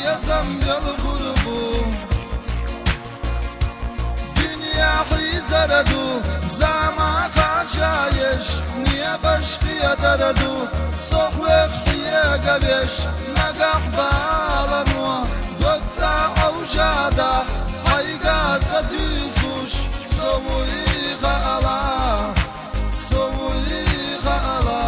يزم بالغربو دنيا حيزردو زعما قاشايش نيا بشقي دردو صحوك حيا قبيش نقح بالنوا دوكتا أوجادا حيقا سديسوش سوي غالا سوي غالا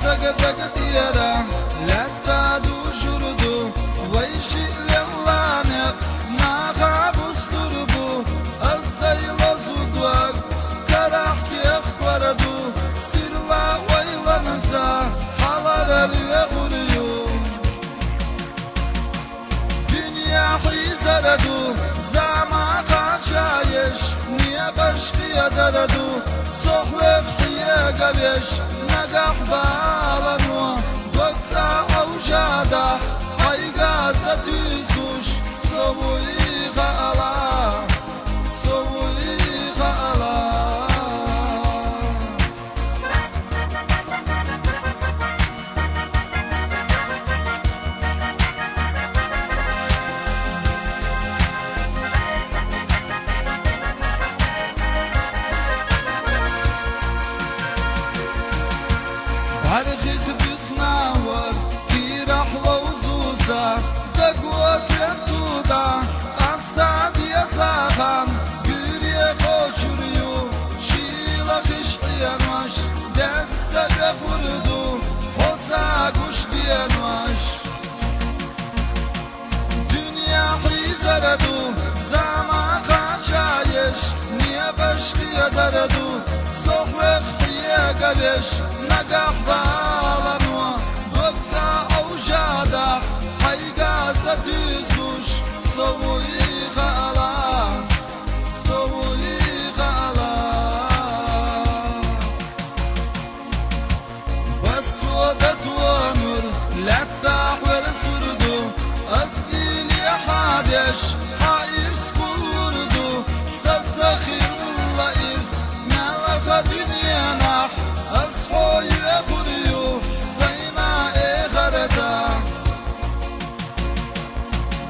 زقدق ديرا لا تادو جردو ويشي لملانق ما غاب استربو السيل زودوك كراحك يخبردو سيرلا ويلا نسا حلال اليغريو دنيا حيزردو زعما قاشايش نيا بشقي دردو صحوك حيا قبيش نقح بالنوا دوكتا أوجادا حيقا ستيسوش سوي غالا سوي غالا عرقك بسناور كي رحلة وزوزة دقوة يمتودا أستعد يا زاغان قولي خوشريو شيلا خشتيانوش دسة بخلدو خوزا قشتيانوش دنيا حيزردو زعما قاشايش نيا بشقي دردو صحوك حيا قبيش نقح بالنوا دوكتا أوجادا حيقا ستيسوش سوي غالا سوي غالا بدو دتو نور لا تحور سردو أسئل يا حادش حايرس كلردو سسخي الله إرس نالخ دنيا نح أصحو يخريو سينا إغردا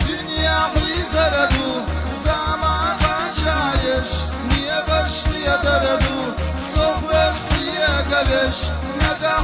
دنيا حيزردو زعما قاشايش نيا بشلي دردو صحوك حيا قبش نقح